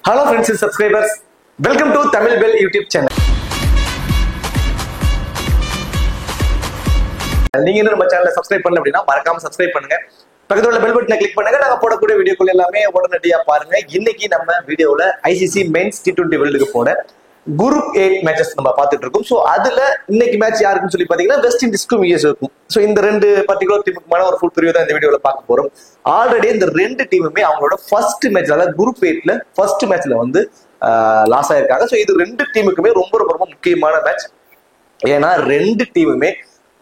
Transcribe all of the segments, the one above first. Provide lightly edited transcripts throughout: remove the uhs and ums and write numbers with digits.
Hello friends and subscribers, welcome to Tamil Bell YouTube channel. நீங்க இன்னும் நம்ம சேனலை சப்ஸ்கிரைப் பண்ணல அப்படின்னா மறக்காம சப்ஸ்கிரைப் பண்ணுங்க. பக்கத்துல உள்ள பெல் பட்டனை கிளிக் பண்ணுங்க. நாங்க போடக்கூடிய வீடியோக்கள் எல்லாமே உடனடியா பாருங்க. இன்னைக்கு நம்ம வீடியோல ஐசிசி மென்ஸ் T20 வேர்ல்ட் கப்போட குரூப் 8 மேட்சஸ் நம்ம பார்த்துட்டு இருக்கோம். ஸோ அதுல இன்னைக்கு மேட்ச் யாருக்குன்னு சொல்லி பாத்தீங்கன்னா வெஸ்ட் இண்டீஸ்க்கும் யூஎஸ் இருக்கும். ஸோ இந்த ரெண்டு பர்டிகுலர் டீமுக்குமான ஒரு ஃபுல் பிரிவு தான் இந்த வீடியோல பார்க்க போறோம். ஆல்ரெடி இந்த ரெண்டு டீமுமே அவங்களோட ஃபர்ஸ்ட் மேட்ச், அதாவது குரூப் 8ல ஃபர்ஸ்ட் மேட்ச்ல வந்து லாஸ் ஆயிருக்காங்க. ஸோ இது ரெண்டு டீமுக்குமே ரொம்ப ரொம்ப ரொம்ப முக்கியமான மேட்ச். ஏன்னா ரெண்டு டீமுமே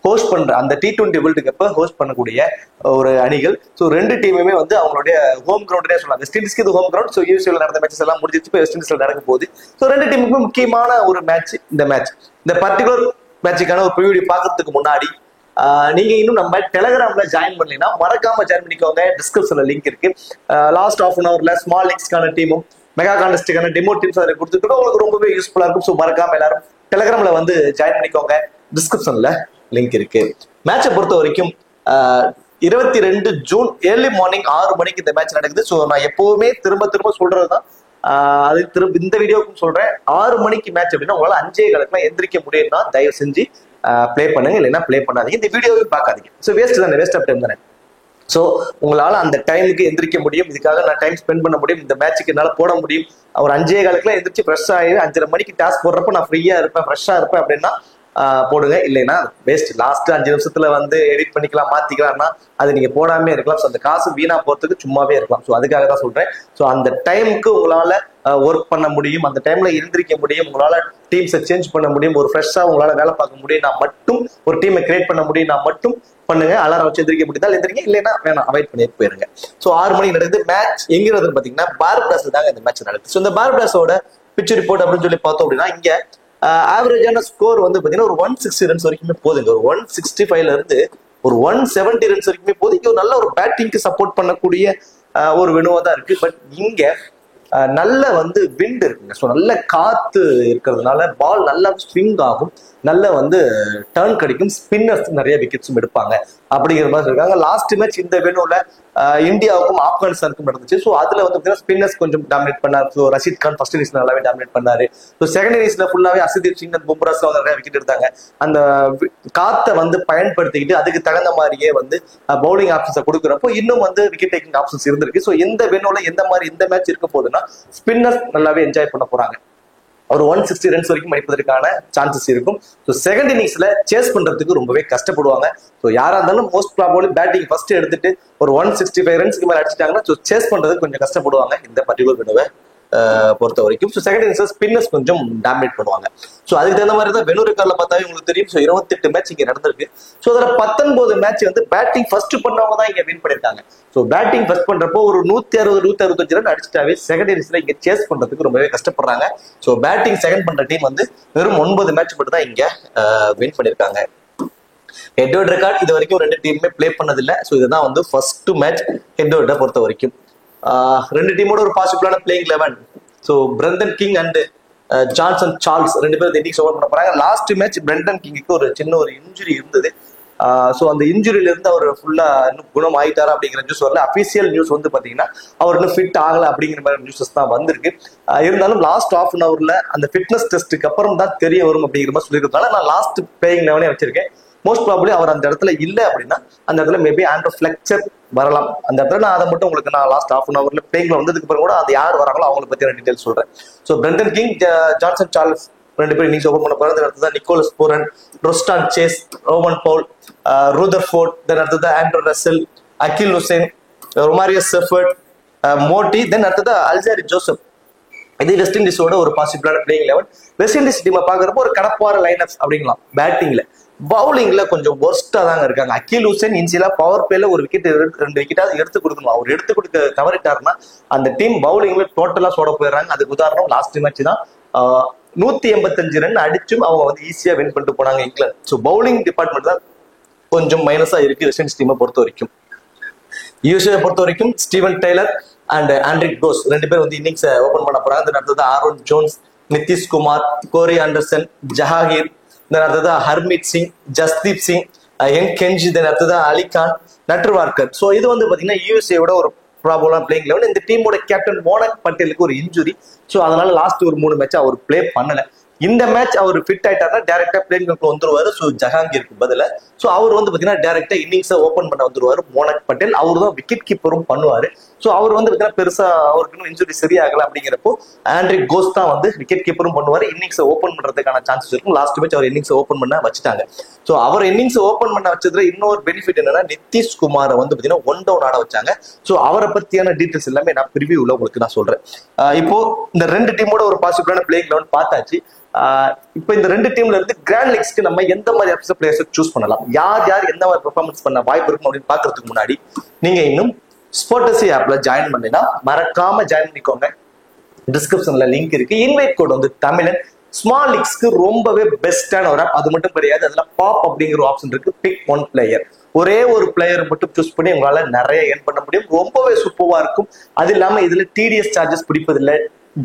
ஹோஸ்ட் பண்ற அந்த T20 வேர்ல்டு கப்பை ஹோஸ்ட் பண்ணக்கூடிய ஒரு அணிகள். ஸோ ரெண்டு டீமுமே வந்து அவங்களுடைய ஹோம் கிரவுண்டே சொல்லலாம். வெஸ்ட் இண்டீஸ்க்கு இது ஹோம் கிரவுண்ட். ஸோ யூஎஸ்ஏல நடந்த மேட்சஸ் எல்லாம் முடிஞ்சிச்சு, இப்போ வெஸ்ட் இண்டீஸ்ல நடக்க போகுது. ஸோ ரெண்டு டீமுக்குமே முக்கியமான ஒரு மேட்ச் இந்த மேட்ச். இந்த பர்டிகுலர் மேட்சுக்கான ஒரு ப்ரிவியூ பார்க்கறதுக்கு முன்னாடி நீங்க இன்னும் நம்ம டெலிகிராம்ல ஜாயின் பண்ணீங்கன்னா மறக்காம ஜாயின் பண்ணிக்கோங்க. டிஸ்கிரிப்ஷன்ல லிங்க் இருக்கு. லாஸ்ட் ஹாஃப் அன் அவர்ல ஸ்மால் லீக்ஸ்க்கான டீமும் மெகா கான்டெஸ்டுக்கான டெமோ டீம்ஸ் அதை கொடுத்துட்டு உங்களுக்கு ரொம்பவே யூஸ்ஃபுல்லா இருக்கும். ஸோ மறக்காம எல்லாரும் டெலிகிராம்ல வந்து ஜாயின் பண்ணிக்கோங்க. டிஸ்கிரிப்ஷன்ல லிங்க் இருக்கு. மேட்சை பொறுத்த வரைக்கும் 22 ஜூன் ஏர்லி மார்னிங் 6 மணிக்கு இந்த மேட்ச் நடக்குது. ஸோ நான் எப்பவுமே திரும்ப சொல்றதுதான், அது திரும்ப இந்த வீடியோக்கும் சொல்றேன். 6 மணிக்கு மேட்ச் அப்படின்னா உங்களால 5:15 எந்திரிக்க முடியும்னா தயவு செஞ்சு பிளே பண்ணுங்க, இல்லைன்னா பிளே பண்ணாதீங்க. இந்த வீடியோவை பார்க்காதீங்க. ஸோ வேஸ்ட் தானே, வேஸ்ட் ஆஃப் டைம் தானே. ஸோ உங்களால அந்த டைமுக்கு எந்திரிக்க முடியும், இதுக்காக நான் டைம் ஸ்பெண்ட் பண்ண முடியும், இந்த மேட்சுக்கு என்னால் போட முடியும். ஒரு 5:15 எந்திரிச்சு ஃப்ரெஷ் ஆகி 5:30 மணிக்கு டாஸ் போடுறப்ப நான் ஃப்ரீயா இருப்பேன், ஃப்ரெஷ்ஷா இருப்பேன் அப்படின்னா போடுங்க. இல்லைன்னா வேஸ்ட். லாஸ்ட் 5 நிமிஷத்துல வந்து எடிட் பண்ணிக்கலாம், மாத்திக்கலாம்னா அது நீங்க போடாமே இருக்கலாம். ஸோ அந்த காசு வீணா போறதுக்கு சும்மாவே இருக்கலாம். ஸோ அதுக்காக தான் சொல்றேன். ஸோ அந்த டைமுக்கு உங்களால ஒர்க் பண்ண முடியும், அந்த டைம்ல எழுந்திரிக்க முடியும், உங்களால டீம்ஸை சேஞ்ச் பண்ண முடியும், ஒரு ஃப்ரெஷ்ஷா உங்களால வேலை பார்க்க முடியும், நான் மட்டும் ஒரு டீமை கிரியேட் பண்ண முடியும், நான் மட்டும் பண்ணுங்க. அலாரம் வச்சு எந்திரிக்க முடியுதா எந்திரிங்க, இல்லைன்னா வேணாம், அவாய்ட் பண்ணிட்டு போயிருங்க. ஸோ 6 மணிக்கு நடக்குது. மேட்ச் எங்கிறது பாத்தீங்கன்னா பார்படாஸ்ல தாங்க இந்த மேட்ச் நடக்குது. ஸோ இந்த பார்படாஸோட பிச் ரிப்போர்ட் அப்படின்னு சொல்லி பார்த்தோம் அப்படின்னா இங்க ஆவரேஜான ஸ்கோர் வந்து பாத்தீங்கன்னா ஒரு 160 ரன்ஸ் வரைக்குமே போதுங்க. ஒரு 165ல இருந்து ஒரு 170 ரன்ஸ் வரைக்குமே போது. இங்க ஒரு நல்ல ஒரு பேட்டிங்க்கு சப்போர்ட் பண்ணக்கூடிய ஒரு வெனுவா தான் இருக்கு. பட் இங்க நல்ல வந்து விண்ட் இருக்குங்க. ஸோ நல்ல காத்து இருக்கிறதுனால பால் நல்லா ஸ்விங் ஆகும், நல்ல வந்து டர்ன் கிடைக்கும், ஸ்பின்னர்ஸ் நிறைய விக்கெட்ஸும் எடுப்பாங்க அப்படிங்கிற மாதிரி இருக்காங்க. லாஸ்ட் மேட்ச் இந்த வெனுல இந்தியாவுக்கும் ஆப்கானிஸ்தானுக்கும் நடந்துச்சு. ஸோ அதுல வந்து ஸ்பின்னர்ஸ் கொஞ்சம் டாமினேட் பண்ணாரு. ஸோ ரஷீத் கான் ஃபர்ஸ்ட் இன்னிங்ஸ்ல நல்லாவே டாமினேட் பண்ணாரு. ஸோ செகண்ட் இன்னிங்ஸ்ல ஃபுல்லாவே அசதீப் சிங் அண்ட் பும்ராஸ் நிறைய விக்கெட் எடுத்தாங்க. அந்த காத்தை வந்து பயன்படுத்திக்கிட்டு அதுக்கு தகுந்த மாதிரியே வந்து பவுலிங் ஆப்ஷன்ஸை கொடுக்குறப்போ இன்னும் வந்து விக்கெட் டேக்கிங் ஆப்ஷன்ஸ் இருந்திருக்கு. ஸோ இந்த வெனுல எந்த மாதிரி இந்த மேட்ச் இருக்க போகுதுன்னா ஸ்பின்னர்ஸ் நல்லாவே என்ஜாய் பண்ண போறாங்க. ஒரு 160 ரன்ஸ் வரைக்கும் அடிப்பதற்கான சான்சஸ் இருக்கும். ஸோ செகண்ட் இன்னிங்ஸ்ல சேஸ் பண்றதுக்கு ரொம்பவே கஷ்டப்படுவாங்க. ஸோ யாரா இருந்தாலும் மோஸ்ட் ப்ராபபிலி பேட்டிங் ஃபர்ஸ்ட் எடுத்துட்டு ஒரு 165 ரன்ஸ்க்கு மேல அடிச்சிட்டாங்கன்னா ஸோ சேஸ் பண்றதுக்கு கொஞ்சம் கஷ்டப்படுவாங்க இந்த பர்டிகுலர் வெனுவை பொறுத்த வரைக்கும். ஸோ செகண்ட் இன்னிங்ஸ் ஸ்பின்னர்ஸ் கொஞ்சம் டாமினேட் பண்ணுவாங்க. ஸோ அதுக்கு தகுந்த மாதிரி தான் வெனு ரெக்கார்ட்ல பார்த்தாவே உங்களுக்கு தெரியும். ஸோ 28 மேட்ச் இங்க நடந்திருக்கு. ஸோ அதுல 19 மேட்ச் வந்து பேட்டிங் ஃபர்ஸ்ட் பண்ணவங்க தான் இங்க வின் பண்ணிருக்காங்க. ஸோ பேட்டிங் ஃபர்ஸ்ட் பண்றப்போ ஒரு 160-165 ரன் அடிச்சுட்டாவே செகண்ட் இன்னிங்ஸ்ல இங்க சேஸ் பண்றதுக்கு ரொம்பவே கஷ்டப்படுறாங்க. ஸோ பேட்டிங் செகண்ட் பண்ற டீம் வந்து வெறும் 9 மேட்ச் மட்டும் தான் இங்க வின் பண்ணிருக்காங்க. ஹெட் டு ரெக்கார்ட் இது வரைக்கும் ரெண்டு டீமுமே பிளே பண்ணதில்லை. ஸோ இதுதான் வந்து ஃபர்ஸ்ட் மேட்ச் ஹெட் டு பொறுத்த வரைக்கும். ரெண்டு டீமோட ஒரு பாசிபிளான playing 11. So Brandon King and Johnson Charles ரெண்டு பேரும் இன்னிங்ஸ் ஓவர் பண்ண போறாங்க. லாஸ்ட் மேட்ச் பிரண்டன் கிங்குக்கு ஒரு சின்ன ஒரு இன்ஜுரி இருந்தது. ஸோ அந்த இன்ஜுரியில இருந்து அவர் ஃபுல்லா இன்னும் குணம் ஆயிட்டாரா அப்படிங்கிற நியூஸ் வரல. அபிஷியல் நியூஸ் வந்து பாத்தீங்கன்னா அவர் இன்னும் ஃபிட் ஆகல அப்படிங்கிற மாதிரி நியூஸஸ் தான் வந்திருக்கு. இருந்தாலும் லாஸ்ட் ஹாஃப் அன் அவர்ல அந்த ஃபிட்னஸ் டெஸ்ட்டுக்கு அப்புறம் தான் தெரிய வரும் அப்படிங்கிற மாதிரி சொல்லியிருக்கனால நான் லாஸ்ட் பிளேயிங் 11 வச்சிருக்கேன். மோஸ்ட் ப்ராபபிலி அவர் அந்த இடத்துல இல்லை அப்படின்னா அந்த இடத்துல மேபி ஆண்ட்ரோ ஃபிளெக்சர் வரலாம். அந்த இடத்துல நான் அதை மட்டும் உங்களுக்கு நான் லாஸ்ட் ஹாஃப் அன் அவர்ல பிளேயிங்ல வந்ததுக்கு அப்புறம் கூட அது யார் வராங்களோ அவங்களை பத்தி நான் டீடைல் சொல்றேன். So Brandon King, Johnson Charles ரெண்டு பேரும் இன்னிங்ஸ் ஓபன் பண்ண போறது. அடுத்தது Nicholas Pooran, Roston Chase, Rovman Powell, Rutherford, then அடுத்தது Andre Russell, Akeal Hosein, Romario Shepherd, Motie, then அடுத்தது அல்ஜாரி ஜோசப். இது வெஸ்ட் இண்டீஸோட ஒரு பாசிபிளான பிளேயிங் 11. வெஸ்ட் இண்டீஸ் டீமை பாக்குறப்போ ஒரு கடப்பார லைனப்ஸ் அப்படிங்கலாம். பேட்டிங்ல பவுலிங்ல கொஞ்சம் ஒர்ஸ்டா தாங்க இருக்காங்க. அகில் ஹுசேன் இன்சியலா பவர் பிளேல ஒரு விக்கெட் 2 விக்கெட்டாவது எடுத்து கொடுக்கணும். அவர் எடுத்து கொடுக்க தவறிட்டாருன்னா அந்த டீம் பவுலிங்ல டோட்டலா சோட போயிடுறாங்க. அதுக்கு உதாரணம் லாஸ்ட் மேட்ச் தான். 185 ரன் அடிச்சும் அவங்க வந்து ஈஸியா வின் பண்ணிட்டு போனாங்க இங்கிலாந்து. ஸோ பவுலிங் டிபார்ட்மெண்ட் தான் கொஞ்சம் மைனஸா இருக்கு வெஸ்ட் இண்டீஸ் டீமை பொறுத்த வரைக்கும். யூஎஸ்ஏ பொறுத்த வரைக்கும் ஸ்டீவன் டெய்லர் அண்ட் ஆண்ட்ரிக் கோஸ் ரெண்டு பேர் வந்து இன்னிங்ஸ் ஓபன் பண்ண போறாங்க. அடுத்தது ஆரோன் ஜோன்ஸ், நிதிஷ் குமார், கோரி ஆண்டர்சன், ஜஹாங்கீர், அடுத்தது ஹர்மீத் சிங், ஜஸ்தீப் சிங், என் கெஞ்சி, அடுத்தது அலிகான், நட்ருவார்கர். ஸோ இது வந்து பாத்தீங்கன்னா யூஎஸ்ஏவோட ஒரு ப்ராப்ளம் பிளேயிங் லெவன். இந்த டீமோட கேப்டன் மோனக் பட்டேலுக்கு ஒரு இன்ஜுரி. ஸோ அதனால லாஸ்ட் ஒரு 3 மேட்ச் அவர் பிளே பண்ணல. இந்த மேட்ச் அவர் ஃபிட் ஆயிட்டாருன்னா டேரக்டா பிளேயிங் வந்துருவாரு. ஸோ ஜஹாங்கீருக்கு பதில ஸோ அவர் வந்து பாத்தீங்கன்னா டேரக்டா இன்னிங்ஸை ஓப்பன் பண்ண வந்துருவாரு மோனக் பட்டேல். அவர் தான் விக்கெட் கீப்பரும் பண்ணுவாரு. ஸோ அவர் வந்து பாத்தீங்கன்னா பெருசா அவருக்கு இன்னும் இன்ஜுரி சரியாகல அப்படிங்கிறப்போ ஆண்ட்ரிக் கோஸ் தான் வந்து விக்கெட் கீப்பரும் பண்ணுவாரு. இன்னிங்ஸை ஓப்பன் பண்றதுக்கான சான்சஸ் இருக்கும். லாஸ்ட் மேட்ச் அவர் இன்னிங்ஸ் ஓப்பன் பண்ண வச்சுட்டாங்க. ஸோ அவர் இன்னிங்ஸ் ஓப்பன் பண்ண வச்சதுல இன்னொரு பெனிஃபிட் என்னன்னா நிதிஷ்குமாரை வந்து பாத்தீங்கன்னா 1 டவுன் ஆட வச்சாங்க. ஸோ அவரை பத்தியான டீடைல்ஸ் எல்லாமே நான் ப்ரிவியூல உங்களுக்கு நான் சொல்றேன். இப்போ இந்த 2 டீமோட ஒரு பாசிபிளான பிளேயிங் லெவன் பார்த்தாச்சு. இப்போ இந்த 2 டீம்ல இருந்து கிராண்ட் லீக்ஸ்க்கு நம்ம எந்த மாதிரி பிளேயர்ஸ் சூஸ் பண்ணலாம், யார் யார் எந்த மாதிரி பெர்ஃபார்மன்ஸ் பண்ண வாய்ப்பு இருக்கும் அப்படின்னு பாக்குறதுக்கு முன்னாடி நீங்க இன்னும் ஸ்போர்டசி ஆப்ல ஜாயின் பண்ணினா மறக்காம ஜாயின் பண்ணிக்கோங்க. டிஸ்கிரிப்ஷன்ல லிங்க் இருக்கு. இன்வைட் கோட் வந்து தமிழன். ஸ்மால் லீக்ஸ்க்கு ரொம்பவே பெஸ்டான ஒரு ஆப். அது மட்டும் கிடையாது, அதுல பாப் அப்படிங்கிற ஆப்ஷன் இருக்கு. பிக் 1 பிளேயர், ஒரே ஒரு பிளேயர் மட்டும் சூஸ் பண்ணி உங்களால நிறைய ஏர்ன் பண்ண முடியும். ரொம்பவே சூப்பரா இருக்கும். அது இல்லாம இதுல டிடிஎஸ் சார்ஜஸ் பிடிப்பதில்லை,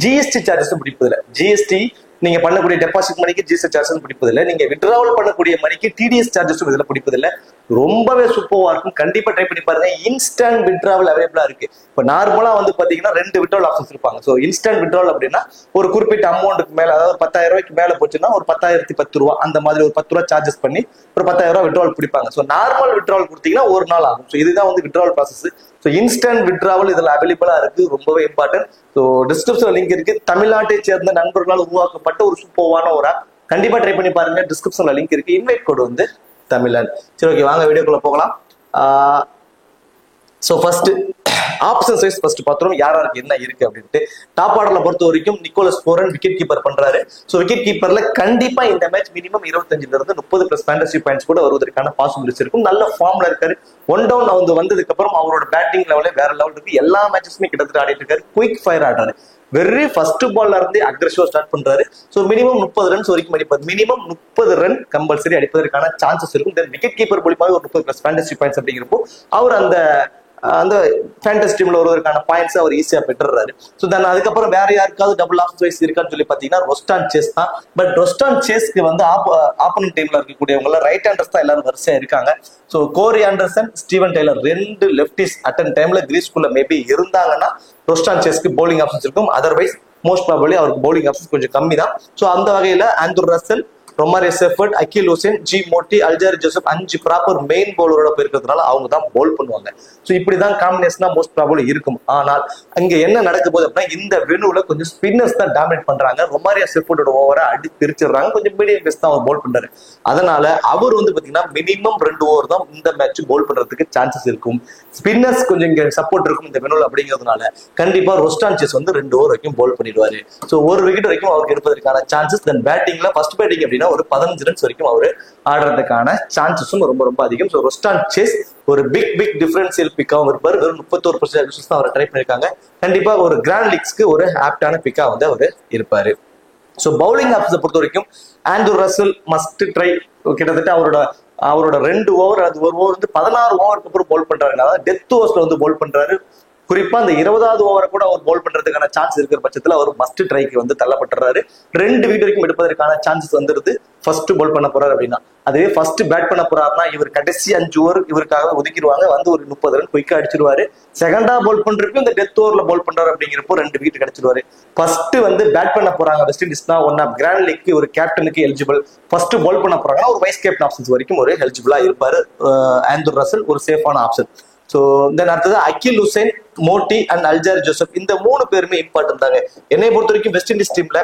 ஜிஎஸ்டி சார்ஜஸும் பிடிப்பதில்லை. ஜிஎஸ்டி நீங்க பண்ணக்கூடிய டெபாசிட் மணிக்கு ஜிஎஸ்டி சார்ஜஸ் பிடிப்பதில்லை, நீங்க வித்ட்ராவல் பண்ணக்கூடிய மணிக்கு டிடிஎஸ் சார்ஜஸும் இதுல பிடிப்பதில்லை. ரொம்பவே சூப்பரா இருக்கும். கண்டிப்பா ட்ரை பண்ணி பாருங்க. இன்ஸ்டன்ட் வித்ட்ராவல் அவைலபிளா இருக்கு. இப்போ நார்மலா வந்து பாத்தீங்கன்னா 2 வித்ட்ராவல் ஆப்ஷன்ஸ் இருப்பாங்க. ஸோ இன்ஸ்டன்ட் வித்ட்ராவல் அப்படின்னா ஒரு குறிப்பிட்ட அமௌண்ட்டுக்கு மேல, அதாவது 10,000 ரூபாய்க்கு மேல போச்சுன்னா ஒரு 10,010 ரூபா அந்த மாதிரி ஒரு 10 ரூபா சார்ஜஸ் பண்ணி ஒரு 10,000 ரூபாய் வித்ட்ராவல் பிடிப்பாங்க. ஸோ நார்மல் வித்ட்ராவல் கொடுத்தீங்கன்னா ஒரு நாள் ஆகும். ஸோ இதுதான் வந்து withdrawal process. So instant withdrawal இதுல அவைலபிளா இருக்கு. ரொம்பவே இம்பார்ட்டன்ட். ஸோ டிஸ்கிரிப்ஷன் லிங்க் இருக்கு. தமிழ்நாட்டை சேர்ந்த நண்பர்களால் உருவாக்கப்பட்ட ஒரு சூப்பரான ஒரு ஆப். கண்டிப்பா ட்ரை பண்ணி பாருங்க. டிஸ்கிரிப்ஷன்ல லிங்க் இருக்கு. இன்வைட் கோட் வந்து தமிழன். சரி, ஓகே, வாங்க வீடியோக்குள்ள போகலாம். So first option size first பாத்துறோம் யார் யாருக்கு என்ன இருக்கு அப்படின்ட்டு. டாப் ஆர்டர்ல பொறுத்த வரைக்கும் நிக்கோலஸ் போரன் விக்கெட் கீப்பர் பண்றாரு. சோ விக்கெட் கீப்பர்ல கண்டிப்பா இந்த மேட்ச் மினிமம் 25 இருந்து 30 பிளஸ் ஃபேண்டசி பாயிண்ட்ஸ் கூட வருவதற்கான பாசிபிலிட்டிஸ் இருக்கும். நல்ல ஃபார்ம்ல இருக்காரு. 1 டவுன் வந்து வந்ததுக்கு அப்புறம் அவரோட பேட்டிங் லெவலே வேற லெவல் இருக்கு. எல்லா மேட்சஸுமே கிட்டத்தட்ட ஆடிட்டு இருக்காரு. குயிக் ஃபயர் ஆடுறாரு. வெரி ஃபர்ஸ்ட் பால்ல இருந்து அக்ரெசிவா ஸ்டார்ட் பண்றாரு. சோ மினிமம் 30 ரன்ஸ் வரைக்கும் அடிப்பார். மினிமம் 30 ரன் கம்பல்சரி அடிப்பதற்கான சான்சஸ் இருக்கும். தென் விக்கெட் கீப்பர் மூலமாக ஒரு 30 பிளஸ் ஃபேண்டசி பாயிண்ட்ஸ் அப்படிங்கிறப்போ அவர் அந்த ஃபேண்டசி டீம்ல வருவதற்கான பாயிண்ட்ஸ் அவர் ஈஸியா பெற்றுறாரு. ஸோ தென் அதுக்கப்புறம் வேற யாருக்காவது டபுள் ஆப்ஷன் வைஸ் இருக்கான்னு சொல்லி பாத்தீங்கன்னா ரொஸ்டான் சேஸ் தான். பட் ரொஸ்டான் சேஸ்க்கு வந்து ஆப்போனன்ட் டீம்ல இருக்கக்கூடியவங்க ரைட் ஹேண்டர்ஸ் தான் எல்லாரும் வரிசையா இருக்காங்க. So Corey Anderson, Steven Taylor 2 lefties அட்டன் டைம்ல கிரீஸ்குள்ள மேபி இருந்தாங்கன்னா ரொஸ்டான் சேஸ்க்கு பவுலிங் ஆப்ஷன்ஸ் இருக்கும். அதர்வைஸ் மோஸ்ட் ப்ராபபிலி அவருக்கு பவுலிங் ஆப்ஷன்ஸ் கொஞ்சம் கம்மி தான். ஸோ அந்த வகையில Andre Russell, Romario Shepherd, Akeal Hosein, G Motie, Alzarri Joseph 5 proper main பவுலரோட இருக்கிறதுனால அவங்க தான் பவுல் பண்ணுவாங்க. ஸோ இப்படிதான் காம்பினேஷனா மோஸ்ட் ப்ராபபிள் இருக்கும். ஆனால் அங்க என்ன நடக்க போகுது அப்படின்னா இந்த வெனுல கொஞ்சம் ஸ்பின்னர்ஸ் தான் டாமினேட் பண்றாங்க. ரொமாரியோ செஃபர்டோட ஓவரை அடி பிரிச்சிடுறாங்க. கொஞ்சம் மீடியம் பேஸ் தான் அவர் பவுல் பண்றாரு. அதனால அவர் வந்து பாத்தீங்கன்னா மினிமம் 2 ஓவர் தான் இந்த மேட்ச் பவுல் பண்றதுக்கு சான்சஸ் இருக்கும். ஸ்பின்னர்ஸ் கொஞ்சம் இங்க சப்போர்ட் இருக்கும் இந்த வெனுல அப்படிங்கிறதுனால கண்டிப்பா ரொஸ்டான் சேஸ் வந்து 2 ஓவர் வரைக்கும் பவுல் பண்ணிடுவாரு. ஸோ 1 விக்கெட் வரைக்கும் அவருக்கு எடுப்பதற்கான சான்சஸ். தென் பேட்டிங்ல ஃபர்ஸ்ட் பேட்டிங் அப்படின்னா ஒரு 15 ரன்ஸ் வரைக்கும் அவரு ஆடுறதுக்கான சான்சஸும் ரொம்ப ரொம்ப அதிகம். ஸோ ரொஸ்டான் சேஸ் ஒரு பிக் டிஃபரன்சியல் பிக்காவும் இருப்பாரு. வெறும் 31% தான் அவர் ட்ரை பண்ணிருக்காங்க. கண்டிப்பா ஒரு கிராண்ட் லீக்ஸ்க்கு ஒரு ஆப்டான பிக்கா வந்து அவர் இருப்பாரு. ஸோ பவுலிங் ஆப்ஷனை பொறுத்த வரைக்கும் ஆண்ட்ரூ ரசல் மஸ்ட் ட்ரை. கிட்டத்தட்ட அவரோட 2 ஓவர் அது 1 ஓவர் வந்து 16 ஓவருக்கு அப்புறம் பவுல் பண்றாருன்னா டெத் ஓவர்ஸ்ல வந்து பவுல் பண்றாரு. குறிப்பா அந்த 20வது ஓவரை கூட அவர் பவுல் பண்றதுக்கான சான்ஸ் இருக்கிற பட்சத்துல அவர் மஸ்ட் ட்ரைக்கு வந்து தள்ளப்பட்டுறாரு. 2 விக்கெட் வரைக்கும் எடுப்பதற்கான சான்சஸ் வந்துருது. ஃபர்ஸ்ட் பவுல் பண்ண போறாரு அப்படின்னா. அதுவே ஃபர்ஸ்ட் பேட் பண்ண போறாருன்னா இவர் கடைசி 5 ஓவர் இவருக்காக ஒதுக்கிடுவாங்க. வந்து ஒரு 30 ரன் குயிக்கா அடிச்சிருவாரு. செகண்டா பவுல் பண்றப்ப இந்த டெத் ஓவர்ல பவுல் பண்றாரு அப்படிங்கிறப்போ 2 விக்கெட் கிடைச்சிருவாரு. ஃபர்ஸ்ட் வந்து பேட் பண்ண போறாங்க வெஸ்ட் இண்டீஸ்னா ஒன் ஆஃப் கிராண்ட் லீக் ஒரு கேப்டனுக்கு எலிஜிபிள். ஃபர்ஸ்ட் பவுல் பண்ண போறாங்கன்னா ஒரு வைஸ் கேப்டன் ஆப்ஷன்ஸ் வரைக்கும் ஒரு எலிஜிபிளா இருப்பாரு ஆண்ட்ரூ ரசல். ஒரு சேஃபான ஆப்ஷன். ஸோ தென் அடுத்தது Akeal Hosein, Motie and Alzarri Joseph. இந்த 3 பேருமே இம்பார்ட்டன்ட் தாங்க. என்னை பொறுத்த வரைக்கும் வெஸ்ட் இண்டீஸ் டீம்ல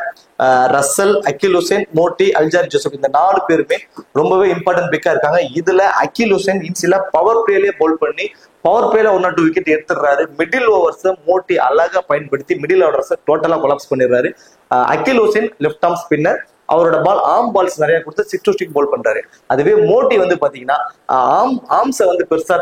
Russell, Akeal Hosein, Motie, Alzarri Joseph இந்த 4 பேருமே ரொம்பவே இம்பார்ட்டன்ட் பிக்கா இருக்காங்க. இதுல அகில் ஹுசேன் இன்சில பவர் பிளேலயே பவுல் பண்ணி பவர் பிளேல 1 or 2 விக்கெட் எடுத்துடுறாரு. மிடில் ஓவர்ஸ் மோட்டி அழகா பயன்படுத்தி மிடில் ஓவர்ஸ் டோட்டலா கொலாப்ஸ் பண்ணிடுறாரு. Akeal Hosein left arm spinner. அவரோட பால் ஆர்ம் பால்ஸ் நிறைய கொடுத்து 6 to 6 பவுல் பண்றாரு. அதுவே மோட்டி வந்து பாத்தீங்கன்னா ஆர்ம்ஸை வந்து பெருசா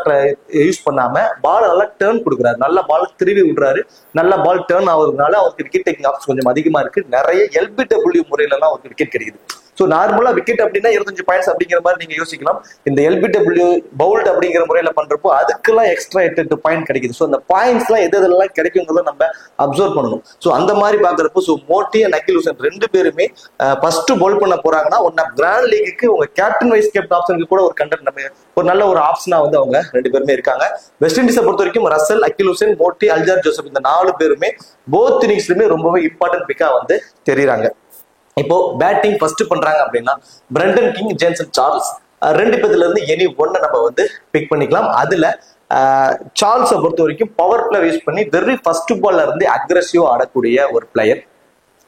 யூஸ் பண்ணாம பால் நல்லா டேர்ன் கொடுக்குறாரு. நல்ல பால் திருவி விடுறாரு. நல்ல பால் டேர்ன் ஆகுறதுனால அவருக்கு விக்கெட் டேக்கிங் ஆப்ஷன் கொஞ்சம் அதிகமா இருக்கு. நிறைய LBW முறையில எல்லாம் அவருக்கு விக்கெட் கிடைக்குது. ஸோ நார்மலா விக்கெட் அப்படின்னா 25 பாயிண்ட்ஸ் அப்படிங்கிற மாதிரி நீங்க யோசிக்கலாம். இந்த எல்பிடபிள்யூ பவுல்ட் அப்படிங்கிற முறையில பண்றப்போ அதுக்கெல்லாம் எக்ஸ்ட்ரா 8 பாயிண்ட் கிடைக்குது. ஸோ அந்த பாயிண்ட்ஸ் எல்லாம் எதெல்லாம் கிடைக்குங்கிறத நம்ம அப்சர்வ் பண்ணணும். ஸோ அந்த மாதிரி பாக்குறப்போ ஸோ மோட்டி அண்ட் அகில் ஹுசைன் ரெண்டு பேருமே ஃபர்ஸ்ட் பவுல் பண்ண போறாங்கன்னா ஒன் ஆஃப் கிராண்ட் லீக்கு உங்க கேப்டன் வைஸ் கேப்டன் ஆப்ஷனுக்கு கூட ஒரு கண்டென்ட் நம்ம ஒரு நல்ல ஒரு ஆப்ஷனா வந்து அவங்க ரெண்டு பேருமே இருக்காங்க. வெஸ்ட் இண்டீஸை பொறுத்த வரைக்கும் ரசல், அகில் ஹுசைன், மோட்டி, அல்ஜார் ஜோசப் இந்த 4 பேருமே போத் இன்னிங்ஸ்லயுமே ரொம்பவே இம்பார்ட்டன்ட் பிக்கா வந்து தெரியுறாங்க. இப்போ பேட்டிங் ஃபர்ஸ்ட் பண்றாங்க அப்படின்னா பிரண்டன் கிங், ஜேசன் சார்ல்ஸ் ரெண்டு பேர்ல இருந்து எனி ஒன்ன நம்ம வந்து பிக் பண்ணிக்கலாம். அதுல சார்ல்ஸை பொறுத்த வரைக்கும் பவர் பிளே யூஸ் பண்ணி வெரி ஃபர்ஸ்ட் பால்ல இருந்து அக்ரெசிவா ஆடக்கூடிய ஒரு பிளேயர்.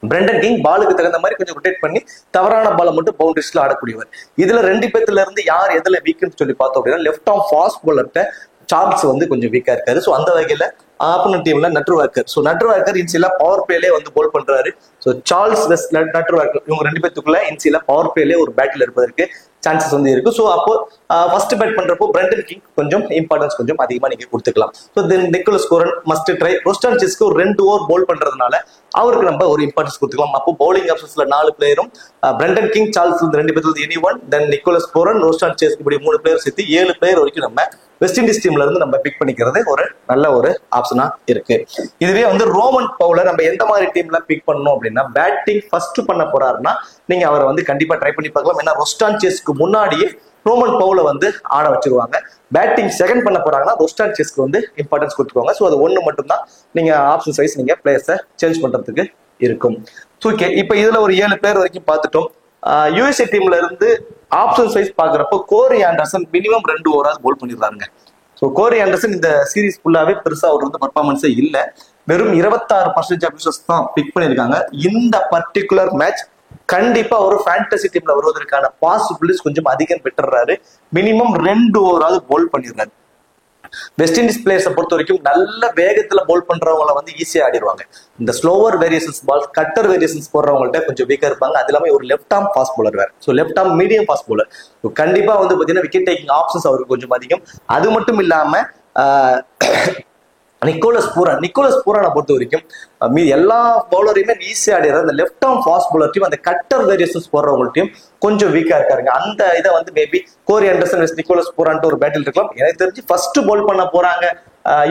பிரண்டன் கிங் பாலுக்கு தகுந்த மாதிரி கொஞ்சம் ரொட்டேட் பண்ணி தவறான பாலை மட்டும் பவுண்டரிஸ்ல ஆடக்கூடியவர். இதுல ரெண்டு பேர்ல இருந்து யார் எதுல வீக்குன்னு சொல்லி பார்த்தோம் அப்படின்னா லெஃப்ட் ஆர்ம் ஃபாஸ்ட் பாலர்கிட்ட சார்ல்ஸ் வந்து கொஞ்சம் வீக்கா இருக்காரு. ஸோ அந்த வகையில ஆப்போனன்ட் டீம்ல நட்ருவாக்கர், ஸோ நட்ருவாக்கர் இன்சில பவர் பிளேலே வந்து போல் பண்றாரு. ஸோ சார்ல்ஸ் வெஸ்ட் நட்ருவாக்கர் இவங்க ரெண்டு பேத்துக்குள்ள இன்சில பவர் பிளேலே ஒரு பேட்டில் இருப்பதற்கு சான்சஸ் வந்து இருக்கு. ஸோ அப்போ ஃபர்ஸ்ட் பேட் பண்றப்போ பிரண்டன் கிங் கொஞ்சம் இம்பார்ட்டன்ஸ் கொஞ்சம் அதிகமா நீங்க கொடுத்துக்கலாம். So then Nicholas Pooran must try. Roston செஸ்க்கு ஒரு 2 ஓவர் போல் பண்றதுனால அவருக்கு நம்ம ஒரு இம்பார்ட்டன்ஸ் கொடுத்துக்கலாம். அப்போ பவுலிங் ஆப்ஷன்ஸ்ல 4 பிளேயரும் பிரண்டன் கிங், சார்ல்ஸ் ரெண்டு பேர்ல எனி ஒன், தென் நிக்கோலஸ் கோரன், ரோஸ்டன் செஸ் இப்படி 3 பிளேயர் சேர்த்து 7 பிளேயர் வரைக்கும் நம்ம வெஸ்ட் இண்டீஸ் டீம்ல இருந்து நம்ம பிக் பண்ணிக்கிறது ஒரு நல்ல ஒரு ஆப்ஷனா இருக்கு. இதுவே வந்து ரோமன் பவுலர் நம்ம எந்த மாதிரி டீம்ல பிக் பண்ணணும் அப்படின்னா பேட்டிங் ஃபர்ஸ்ட் பண்ண போறாருன்னா நீங்க அவரை வந்து கண்டிப்பா ட்ரை பண்ணி பார்க்கலாம். ஏன்னா ரோஸ்டன் செஸ்க்கு முன்னாடியே ரோமன் பவுல வந்து ஆட வச்சிருவாங்க. பேட்டிங் செகண்ட் பண்ண போறாங்கன்னா ரோஸ்டன் செஸ்க்கு வந்து இம்பார்ட்டன்ஸ் கொடுத்துக்கோங்க. ஸோ அது ஒண்ணு மட்டும் தான் நீங்க ஆப்ஷன் வைஸ் நீங்க பிளேயர்ஸை சேஞ்ச் பண்றதுக்கு இருக்கும். ஓகே, இப்போ இதுல ஒரு 7 பிளேயர் வரைக்கும் பார்த்துட்டோம். யூஎஸ்ஏ டீம்ல இருந்து ஆப்ஷன் வைஸ் பாக்குறப்போ கோரி ஆண்டர்சன் மினிமம் 2 ஓவரால் போல் பண்ணிடுறாங்க. ஸோ கோரி ஆண்டர்சன் இந்த சீரீஸ் ஃபுல்லாவே பெருசா அவர் வந்து பர்ஃபார்மன்ஸே இல்லை. வெறும் 26% ஆஃப் யூசர்ஸ் தான் பிக் பண்ணியிருக்காங்க. இந்த பர்டிகுலர் மேட்ச் கண்டிப்பா ஒரு ஃபேண்டசி டீம்ல வருவதற்கான பாசிபிலிட்டிஸ் கொஞ்சம் அதிகம் பெற்றுறாரு. மினிமம் 2 ஓவரால் போல் பண்ணிடுறாரு. வெஸ்ட் இண்டீஸ் பிளேயர்ஸை பொறுத்த வரைக்கும் நல்ல வேகத்துல போல் பண்றவங்களை வந்து ஈஸியா ஆடிடுவாங்க. இந்த ஸ்லோவர் வேரியேஷன்ஸ் பால், கட்டர் வேரியேஷன்ஸ் போடுறவங்கள்ட்ட கொஞ்சம் வீக்கா இருப்பாங்க. அது இல்லாம ஒரு லெஃப்ட் ஆர்ம் ஃபாஸ்ட் போலர் வேற. So left arm medium fast bowler. கண்டிப்பா வந்து பாத்தீங்கன்னா விக்கெட் டேக்கிங் ஆப்ஷன்ஸ் அவருக்கு கொஞ்சம் அதிகம். அது மட்டும் இல்லாம நிக்கோலஸ் பூரானை பொறுத்த வரைக்கும் மீது எல்லா பவுலரையுமே ஈஸியா ஆடிடுற அந்த left arm fast bowler team அந்த கட்டர் வேரியேஷன்ஸ் போடுறவங்கள்ட்டையும் கொஞ்சம் வீக்கா இருக்காருங்க. அந்த இதை வந்து மேபி கோரி ஆண்டர்சன் வெஸ்ட் நிக்கோலஸ் பூரான்ட்டு ஒரு பேட்டில் இருக்கலாம். எனக்கு தெரிஞ்சு ஃபர்ஸ்ட் பவுல் பண்ண போறாங்க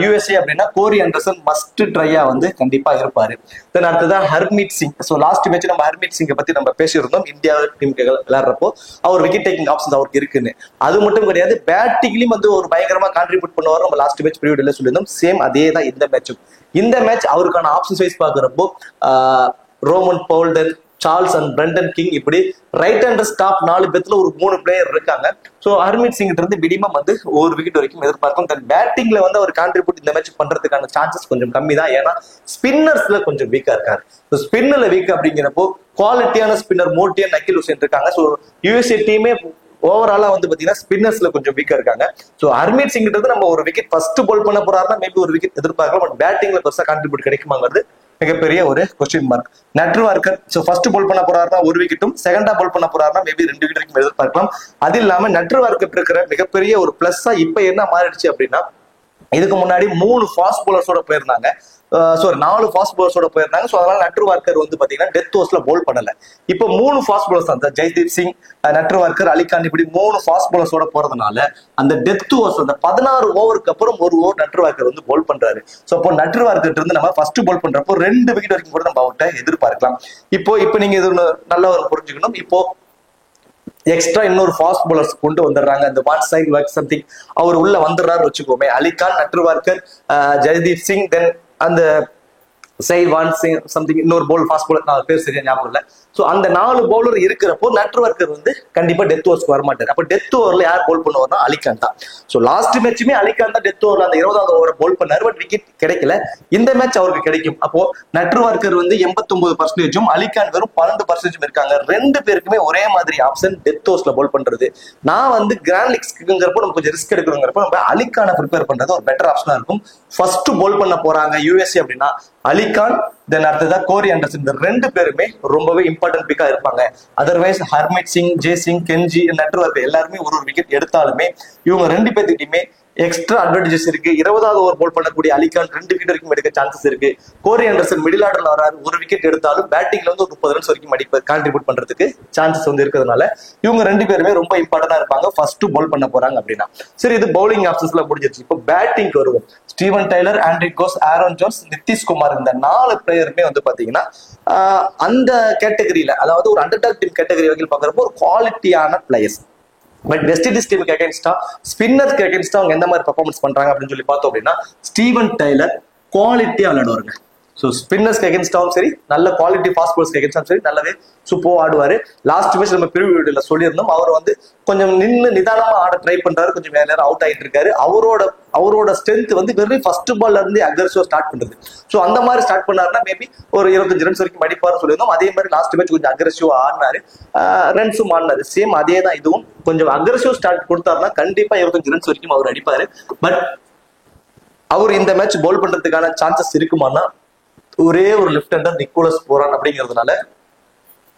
யூஎஸ்ஏ அப்படின்னா கோரி ஆண்டர்சன் மஸ்ட் ட்ரையா வந்து கண்டிப்பா இருப்பாரு. தென் அடுத்ததான் Harmeet Singh. So last match நம்ம ஹர்மீத் சிங்கை பத்தி நம்ம பேசியிருந்தோம். இந்தியா டீமுக்கு விளையாடுறப்போ அவர் விக்கெட் டேக்கிங் ஆப்ஷன்ஸ் அவருக்கு இருக்குன்னு. அது மட்டும் கிடையாது, பேட்டிங்லயும் வந்து ஒரு பயங்கரமா கான்ட்ரிபியூட் பண்ணுவார். நம்ம லாஸ்ட் மேட்ச் ப்ரிவியூல சொல்லியிருந்தோம். சேம் அதே தான் இந்த மேட்சும். இந்த மேட்ச் அவருக்கான ஆப்ஷன் வைஸ் பாக்குறப்போ Rovman Powell, Charles and Brandon King இப்படி ரைட் ஹேண்டர் ஸ்டாப் 4 பேர்ல ஒரு 3 பிளேயர் இருக்காங்க. ஸோ ஹர்மீத் சிங் இருந்து மினிமம் வந்து 1 விக்கெட் வரைக்கும் எதிர்பார்க்கும். தென் பேட்டிங்ல வந்து அவர் கான்ட்ரிபியூட் இந்த மேட்ச் பண்றதுக்கான சான்சஸ் கொஞ்சம் கம்மி தான். ஏன்னா ஸ்பின்னர்ஸ்ல கொஞ்சம் வீக்கா இருக்காரு. ஸோ ஸ்பின்னர்ல வீக் அப்படிங்கிறப்போ குவாலிட்டியான ஸ்பின்னர் மோட்டி அண்ட் அகில் ஹுசைன் இருக்காங்க. ஸோ யூஎஸ்ஏ டீமே ஓவராலா வந்து பாத்தீங்கன்னா ஸ்பின்னர்ஸ்ல கொஞ்சம் வீக்கா இருக்காங்க. ஸோ ஹர்மீத் சிங் நம்ம ஒரு விக்கெட் ஃபர்ஸ்ட் பால் பண்ண போறாருன்னா மேபி ஒரு விக்கெட் எதிர்பார்க்கலாம். பட் பேட்டிங்ல பெருசா கான்ட்ரிபியூட் கிடைக்குமாங்கிறது மிகப்பெரிய ஒரு question mark. Netravalkar so first ball பண்ண போறாருன்னா 1 விக்கெட்டும், செகண்டா பால் பண்ண போறாருன்னா மேபி 2 விக்கெட் வரைக்கும் எதிர்பார்க்கலாம். அது இல்லாம நட்ருவாக்கர் இருக்கிற மிகப்பெரிய ஒரு பிளஸ்ஸா இப்ப என்ன மாறிடுச்சு அப்படின்னா இதுக்கு முன்னாடி 3 ஃபாஸ்ட் பவுலர்ஸோட போயிருந்தாங்க. 4 ஃபாஸ்ட் பவுலர்ஸோட போயிருந்தாங்க. ஸோ அதனால நட்ருவாக்கர் வந்து பாத்தீங்கன்னா டெத் ஓவர்ஸ்ல போல் பண்ணல. இப்போ 3 ஃபாஸ்ட் பவுலர்ஸ் தான், ஜெய்தீப் சிங், நட்ருவாக்கர், அலிகான் இப்படி 3 ஃபாஸ்ட் பவுலர்ஸோட போறதுனால அந்த டெத் ஓவர்ஸ் அந்த 16 ஓவருக்கு அப்புறம் 1 ஓவர் நட்ருவாக்கர் வந்து போல் பண்றாரு. ஸோ அப்போ நட்ருவாக்கர் இருந்து நம்ம ஃபர்ஸ்ட் போல் பண்றப்போ 2 விக்கெட் வரைக்கும் கூட நம்ம அவர்கிட்ட எதிர்பார்க்கலாம். இப்போ நீங்க இது நல்ல ஒரு புரிஞ்சுக்கணும். இப்போ எக்ஸ்ட்ரா இன்னொரு ஃபாஸ்ட் பவுலர்ஸ் கொண்டு வந்துடுறாங்க. அந்த ஒன் சைட் ஒர்க் சம்திங் அவர் உள்ள வந்துடுறாரு வச்சுக்கோமே. அலிகான், நட்ருவாக்கர், ஜெய்தீப் சிங், தென் அந்த சைட் ஒன் சம்திங் இன்னொரு பவுல் ஃபாஸ்ட் பவுலர், நான் பேர் சரியா ஞாபகம் இல்லை. ஸோ அந்த 4 பவுலர் இருக்கிறப்போ நட்ருவாக்கர் வந்து கண்டிப்பா டெத் ஓவர்ஸ்க்கு வரமாட்டார். அப்போ டெத் ஓவர்ல யார் போல் பண்ணுவார்னா அலிகான் தான். ஸோ லாஸ்ட் மேட்சுமே அலிகான் தான் டெத் ஓவர்ல அந்த 20வது ஓவரை போல் பண்ணாரு. பட் விக்கெட் கிடைக்கல. இந்த மேட்ச் அவருக்கு கிடைக்கும். அப்போ நட்ருவாக்கர் வந்து 89%, அலிகான் வெறும் 12% இருக்காங்க. 2 பேருக்குமே ஒரே மாதிரி ஆப்ஷன் டெத் ஓவர்ஸ்ல போல் பண்றது. நான் வந்து கிராண்ட் லீக்ஸ்க்குங்கிறப்போ நம்ம கொஞ்சம் ரிஸ்க் எடுக்கிறோங்கிறப்போ நம்ம அலிகானை ப்ரிப்பேர் பண்றது ஒரு பெட்டர் ஆப்ஷனா இருக்கும். ஃபர்ஸ்ட் போல் பண்ண போறாங்க யூஎஸ்ஏ அப்படின்னா அலிகான், தென் அடுத்ததா கோரி ஆண்டர்சன். இந்த ரெண்டு பேருமே ரொம்பவே இம்பார்ட்டன்ட் பிக்கா இருப்பாங்க. Otherwise hermit Singh, J Singh, கெஞ்சி, நட்வொர்க் எல்லாருமே ஒரு விக்கெட் எடுத்தாலுமே இவங்க ரெண்டு பேர்த்துக்கிட்டையுமே எக்ஸ்ட்ரா அட்வான்டேஜஸ் இருக்கு. 20வது ஓவர் போல் பண்ணக்கூடிய அலிகான் 2 விக்கெட் வரைக்கும் எடுக்க சான்சஸ் இருக்கு. கோரி ஆண்டர்சன் மிடில் ஆர்டர்ல வராரு, ஒரு விக்கெட் எடுத்தாலும் பேட்டிங்ல வந்து ஒரு 30 ரன்ஸ் வரைக்கும் கான்ட்ரிபியூட் பண்றதுக்கு சான்சஸ் வந்து இருக்கிறதுனால இவங்க ரெண்டு பேருமே ரொம்ப இம்பார்ட்டன்டா இருப்பாங்க ஃபர்ஸ்ட் பால் பண்ண போறாங்க அப்படின்னா. சரி, இது பவுலிங் ஆப்ஷன்ஸ்ல முடிஞ்சிருச்சு. இப்போ பேட்டிங்க்கு வருவோம். ஸ்டீவன் டைலர், ஆண்ட்ரி கோஸ், ஆரோன் ஜோன்ஸ், நிதிஷ்குமார் இந்த 4 பிளேயருமே வந்து பாத்தீங்கன்னா அந்த கேட்டகரியில, அதாவது ஒரு அண்டர்டாக் டீம் கேட்டகரி வகையில் பாக்குறப்போ ஒரு குவாலிட்டியான பிளேயர்ஸ். பட் வெஸ்ட் இண்டீஸ் டீமுக்கு அகேன்ஸ்டா, ஸ்பின்னருக்கு அகேன்ஸ்டா அவங்க எந்த மாதிரி பெர்ஃபார்மன்ஸ் பண்றாங்க அப்படின்னு சொல்லி பார்த்தோம் அப்படின்னா, ஸ்டீவன் டைலர் குவாலிட்டியா விளையாடுவாருங்க. ஸோ ஸ்பின்னர்ஸ்க்கு அகேன்ஸ்டாவும் சரி, நல்ல குவாலிட்டி ஃபாஸ்ட் பால்ஸ்க்கு அகேன்ஸ்டாவும் சரி நல்லாவே சூப்பர் ஆடுவாரு. லாஸ்ட் மேட்ச் நம்ம ப்ரிவியூ வீடியோல சொல்லியிருந்தோம், அவர் வந்து கொஞ்சம் நிதானமா ஆட ட்ரை பண்றாரு, கொஞ்சம் வேற நேரம் அவுட் ஆயிட்டு இருக்காரு. அவரோட ஸ்ட்ரென்த் வந்து வெறும் ஃபர்ஸ்ட் பால்ல இருந்து அக்ரெசிவா ஸ்டார்ட் பண்றது. ஸோ அந்த மாதிரி ஸ்டார்ட் பண்ணாருன்னா மேபி ஒரு 25 ரன்ஸ் வரைக்கும் அடிப்பாருன்னு சொல்லியிருந்தோம். அதே மாதிரி லாஸ்ட் மேட்ச் கொஞ்சம் அக்ரெசிவா ஆடினாரு, ரன்ஸும் ஆடினாரு. சேம் அதே தான் இதுவும். கொஞ்சம் அக்ரெசிவ் ஸ்டார்ட் கொடுத்தாருன்னா கண்டிப்பா 25 ரன்ஸ் வரைக்கும் அவர் அடிப்பாரு. பட் அவர் இந்த மேட்ச் பவுல் பண்றதுக்கான சான்சஸ் இருக்குமானா, ஒரே ஒரு லெஃப்ட் ஹேண்டர் நிக்கோலஸ் பூரான் அப்படிங்கிறதுனால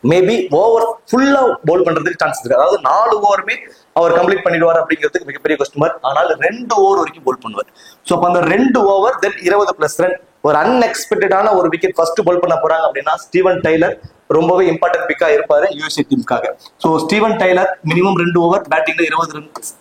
மேபி ஓவர் ஃபுல்லா பவுல் பண்றதுக்கு சான்சஸ் இருக்கு. அதாவது 4 ஓவருமே அவர் கம்ப்ளீட் பண்ணிடுவார் அப்படிங்கிறதுக்கு மிகப்பெரிய கஸ்டமர். ஆனால் 2 ஓவர் வரைக்கும் பவுல் பண்ணுவார். ஸோ அப்போ அந்த 2 ஓவர் தென் 20+ ரன், ஒரு அன்எக்ஸ்பெக்டடான ஒரு விக்கெட் ஃபர்ஸ்ட் பவுல் பண்ண போறாங்க அப்படின்னா ஸ்டீவன் டைலர் ரொம்பவே இம்பார்ட்டன்ட் பிக்கா இருப்பாரு யூஎஸ்ஏ டீமுக்காக. So Steven Taylor minimum 2 over, பேட்டிங்ல 20 ரன்ஸ்.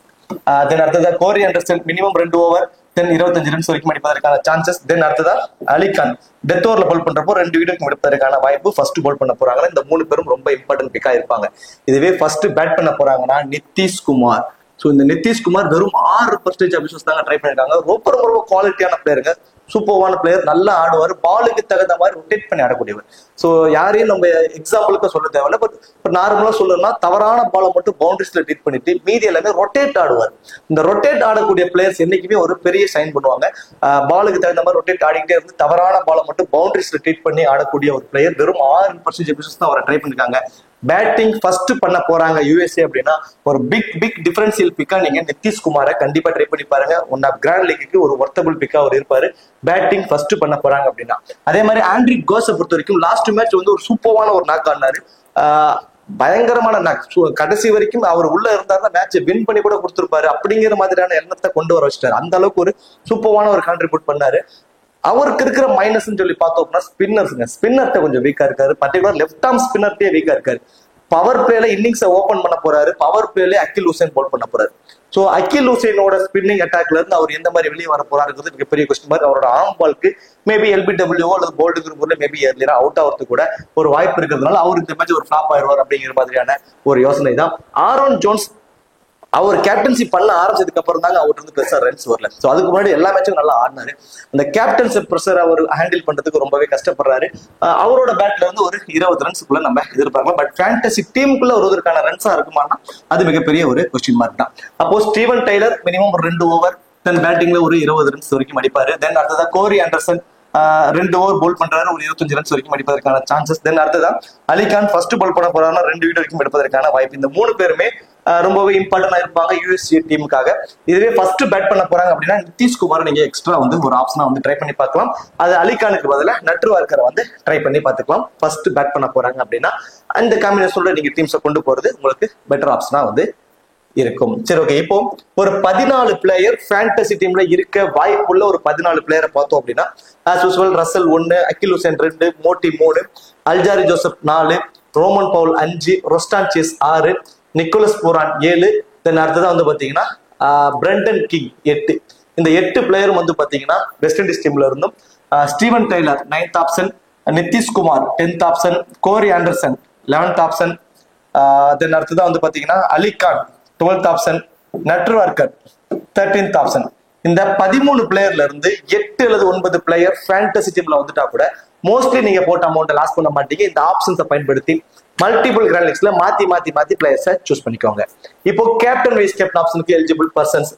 தென் அடுத்ததா Corey Anderson minimum 2 over, then 25 runs வரைக்கும் அடிப்பதற்கான சான்சஸ். தென் அடுத்ததா அலிகான் டெத் ஓவர்ல பால் பண்றப்போ 2 விக்கெட் எடுப்பதற்கான வாய்ப்பு ஃபர்ஸ்ட் பால் பண்ண போறாங்க. இந்த 3 பேரும் ரொம்ப இம்பார்ட்டன்ட் பிக்கா இருப்பாங்க. இதுவே ஃபர்ஸ்ட் பேட் பண்ண போறாங்கன்னா நிதிஷ்குமார். ஸோ இந்த நிதிஷ்குமார் வெறும் 6% அபிஷஸ் தாங்க ட்ரை பண்ணிருக்காங்க. ரொம்ப ரொம்ப ரொம்ப குவாலிட்டியான பிளேயருங்க, சூப்பர்வான பிளேயர், நல்லா ஆடுவார், பாலுக்கு தகுந்த மாதிரி ரொட்டேட் பண்ணி ஆடக்கூடியவர். ஸோ யாரையும் நம்ம எக்ஸாம்பிளுக்கு சொல்ல தேவையில்ல. பட் நார்மலா சொல்லணும்னா தவறான பாலை மட்டும் பவுண்டரிஸ்ல ட்ரீட் பண்ணிட்டு மீதி எல்லாமே ரொட்டேட் ஆடுவார். இந்த ரொட்டேட் ஆடக்கூடிய பிளேயர்ஸ் என்னைக்குமே ஒரு பெரிய சைன் பண்ணுவாங்க. பாலுக்கு தகுந்த மாதிரி ரொட்டேட் ஆடிக்கிட்டே இருந்து தவறான பாலை மட்டும் பவுண்டரிஸ்ல ட்ரீட் பண்ணி ஆடக்கூடிய ஒரு பிளேயர். வெறும் 6% அபிஷஸ் தான் அவரை ட்ரை பண்ணிருக்காங்க. பேட்டிங் ஃபர்ஸ்ட் பண்ண போறாங்க யூஎஸ்ஏ அப்படின்னா ஒரு பிக் டிஃபரன்சியல் பிக்கா நீங்க நிதிஷ்குமாரை கண்டிப்பா ட்ரை பண்ணி பாருங்க. ஒன் ஆஃப் கிராண்ட் லீக்கு ஒரு ஒர்த்தபிள் பிக்கா அவர் இருப்பாரு பேட்டிங் ஃபர்ஸ்ட் பண்ண போறாங்க அப்படின்னா. அதே மாதிரி ஆண்ட்ரி கோஸை பொறுத்த வரைக்கும் லாஸ்ட் மேட்ச் வந்து ஒரு சூப்பரான ஒரு நாக் ஆடினாரு, பயங்கரமான நாக். கடைசி வரைக்கும் அவர் உள்ள இருந்தாருன்னா மேட்சை வின் பண்ணி கூட கொடுத்துருப்பாரு அப்படிங்கிற மாதிரியான எண்ணத்தை கொண்டு வர வச்சிட்டாரு. அந்த அளவுக்கு ஒரு சூப்பரான ஒரு கான்ட்ரிபியூட் பண்ணாரு. அவருக்கு இருக்கிற மைனஸ் சொல்லி பார்த்தோம் அப்படின்னா ஸ்பின்னர்ட்ட கொஞ்சம் வீக்கா இருக்காரு. பர்டிகுலர் லெஃப்ட் ஆர்ம் ஸ்பின்னர்ட்டே வீக்கா இருக்காரு. பவர் பிளேல இன்னிங்ஸை ஓபன் பண்ண போறாரு, பவர் பிளேல அகில் ஹுசைன் பவுல் பண்ண போறாரு. சோ அகில் ஹுசைனோட ஸ்பின்னிங் அட்டாக்ல இருந்து அவர் எந்த மாதிரி வெளியே வர போறாருங்கிறது மிகப்பெரிய கொஸ்டின் மார்க். அவரோட ஆம் பால்க்கு மேபி எல்பிடபிள்யூ அல்லது போல்டு குரூப்ல மேபி ஏர்லியரா அவுட் ஆகிறதுக்கு கூட ஒரு வாய்ப்பு இருக்கிறதுனால அவர் இந்த மேட்ச் ஒரு ஃபிளாப் ஆயிடுவார் அப்படிங்கிற மாதிரியான ஒரு யோசனை தான். ஆரோன் ஜோன்ஸ் அவர் கேப்டன்சி பண்ண ஆரம்பிச்சதுக்கு அப்புறம் தாங்க அவர்கிட்ட இருந்து பெருசா ரன்ஸ் வரல. சோ அதுக்கு முன்னாடி எல்லா மேட்சும் நல்லா ஆடினாரு. அந்த கேப்டன்சி ப்ரெஷர் அவர் ஹேண்டில் பண்றதுக்கு ரொம்பவே கஷ்டப்படுறாரு. அவரோட பேட்ல இருந்து ஒரு 20 ரன்ஸ்க்குள்ள நம்ம எதிர்பார்க்கலாம். பட் ஃபேண்டசி டீமுக்குள்ள வருவதற்கான ரன்ஸா இருக்குமானா அது மிகப்பெரிய ஒரு கொஸ்டின் மார்க் தான். அப்போ ஸ்டீவன் டைலர் மினிமம் ஒரு 2 ஓவர், தென் பேட்டிங்ல ஒரு 20 ரன்ஸ் வரைக்கும் அடிப்பாரு. தென் அடுத்ததா கோரி ஆண்டர்சன் 2 ஓவர் போல் பண்றாரு, ஒரு 25 ரன்ஸ் வரைக்கும் அடிப்பதற்கான சான்சஸ். தென் அடுத்ததான் அலிகான் ஃபர்ஸ்ட் பால் பண்ண போறாருன்னா 2 விக்கெட் வரைக்கும் எடுப்பதற்கான வாய்ப்பு. இந்த 3 பேருமே ரொம்பவே இம்பார்ட்டன்டா இருப்பாங்க யூஎஸ்ஏ டீமுக்காக. இதுவே ஃபர்ஸ்ட் பேட் பண்ண போறாங்க அப்படின்னா நிதிஷ்குமார் நீங்க எக்ஸ்ட்ரா வந்து ஒரு ஆப்ஷனா வந்து ட்ரை பண்ணி பார்க்கலாம். அது அலிகானுக்கு பதிலாக நட்வொர்க்கரை வந்து ட்ரை பண்ணி பார்த்துக்கலாம். ஃபர்ஸ்ட் பேட் பண்ண போறாங்க அப்படின்னா அந்த காம்பினேஷனோட நீங்க டீம்ஸை கொண்டு போறது உங்களுக்கு பெட்டர் ஆப்ஷனா வந்து இருக்கும். சரி, ஓகே. இப்போ ஒரு 14 பிளேயர் ஃபேண்டசி டீம்ல இருக்க வாய்ப்புள்ள ஒரு 14 பிளேயரை பார்த்தோம் அப்படின்னா as usual Russell 1, Akeal Hosein 2, Motie 3, Alzarri Joseph 4, Rovman Powell 5, Roston Chase 6, Nicholas Pooran 7, then அடுத்ததான் வந்து பாத்தீங்கன்னா பிரண்டன் கிங் 8. இந்த 8 பிளேயரும் வந்து பாத்தீங்கன்னா வெஸ்ட் இண்டீஸ் டீம்ல இருந்தும் Steven Taylor 9th option, Nitish Kumar 10th option, Corey Anderson 11th option, then அடுத்ததான் வந்து பாத்தீங்கன்னா Ali Khan 12th option, நட்வொர்க்கர் 13th option. இந்த 13 பிளேயர்ல இருந்து 8 அல்லது 9 பிளேயர் ஃபேண்டசி டீம்ல வந்துட்டா கூட மோஸ்ட்லி நீங்க போட்ட அமௌண்ட் லாஸ் பண்ண மாட்டீங்க. இந்த ஆப்ஷன்ஸை பயன்படுத்தி மல்டிபிள் கிராண்ட் லீக்ஸ்ல மாத்தி பிளேயர்ஸை சூஸ் பண்ணிக்கோங்க. இப்போ கேப்டன் வைஸ் கேப்டன் ஆப்ஷனுக்கு எலிஜிபிள் பர்சன்ஸ்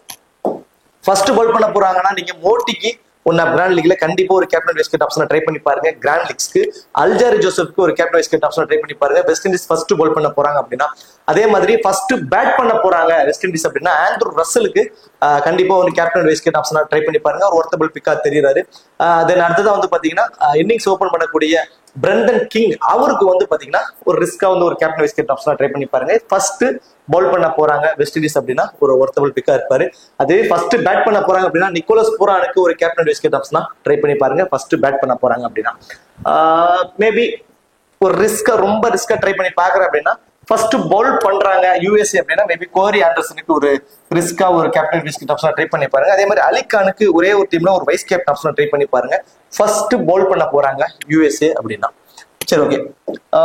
ஃபர்ஸ்ட் பால் பண்ண போறாங்கன்னா நீங்க மோட்டிக்கு ஒன் ஆஃப் கிராண்ட் லீக்ல கண்டிப்பா ஒரு கேப்டன் வைஸ் கேப்டன் ஆப்ஷனை ட்ரை பண்ணி பாருங்க. கிராண்ட் லீக்ஸ்க்கு அல்ஜாரி ஜோசப்க்கு ஒரு கேப்டன் வைஸ் கேப்டன் ஆப்ஷனை ட்ரை பண்ணி பாருங்க. வெஸ்ட் இண்டீஸ் ஃபர்ஸ்ட் பால் பண்ண போறாங்க அப்படின்னா, அதே மாதிரி ஃபர்ஸ்ட் பேட் பண்ண போறாங்க வெஸ்ட் இண்டீஸ் அப்படின்னா ஆண்ட்ரூ ரசலுக்கு கண்டிப்பா ஒரு கேப்டன் வைஸ் கேப்டன் ஆப்ஷனா ட்ரை பண்ணி பாருங்க. ஒரு ஒர்த்தபிள் பிக்கா தெரியுறாரு. தென் அடுத்ததான் வந்து பாத்தீங்கன்னா இன்னிங்ஸ் ஓபன் பண்ணக்கூடிய பிரண்டன் கிங், அவருக்கு வந்து பாத்தீங்கன்னா ஒரு ரிஸ்கா வந்து ஒரு கேப்டன் வைஸ் கேப்டன் ஆப்ஷனா ட்ரை பண்ணி பாருங்க. ஃபர்ஸ்ட் பவுல் பண்ண போறாங்க வெஸ்ட் இண்டீஸ் அப்படின்னா ஒரு ஒர்த்தபிள் பிக்கா இருப்பாரு. அதே ஃபர்ஸ்ட் பேட் பண்ண போறாங்க அப்படின்னா நிக்கோலஸ் பூரானுக்கு ஒரு கேப்டன் வைஸ் கேப்டன் ஆப்ஷனா ட்ரை பண்ணி பாருங்க. ஃபர்ஸ்ட் பேட் பண்ண போறாங்க அப்படின்னா மேபி ஒரு ரிஸ்கா ரொம்ப ரிஸ்கா ட்ரை பண்ணி பாக்குறேன் அப்படின்னா ஃபர்ஸ்ட் பவுல் பண்றாங்க யூஎஸ்ஏ அப்படின்னா மேபி கோரி ஆண்டர்சனுக்கு ஒரு ரிஸ்கா ஒரு கேப்டன் வைஸ் கேப்டன் ஆப்ஷனா ட்ரை பண்ணி பாருங்க. அதே மாதிரி அலிகானுக்கு ஒரே ஒரு டீம்ல ஒரு வைஸ் கேப்டன் ஆப்ஷனா ட்ரை பண்ணி பாருங்க. ஃபர்ஸ்ட் பவுல் பண்ண போறாங்க யூஎஸ்ஏ அப்படின்னா. சரி, ஓகே.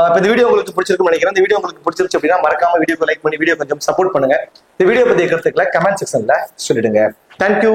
இப்போ இந்த வீடியோ உங்களுக்கு பிடிச்சிருக்குன்னு நினைக்கிறேன். இந்த வீடியோ உங்களுக்கு பிடிச்சிருச்சு அப்படின்னா மறக்காம வீடியோக்கு லைக் பண்ணி வீடியோ கொஞ்சம் சப்போர்ட் பண்ணுங்க. இந்த வீடியோ பத்தி கருத்துக்களை கமெண்ட் செக்ஷன்ல சொல்லிடுங்க. தேங்க்யூ.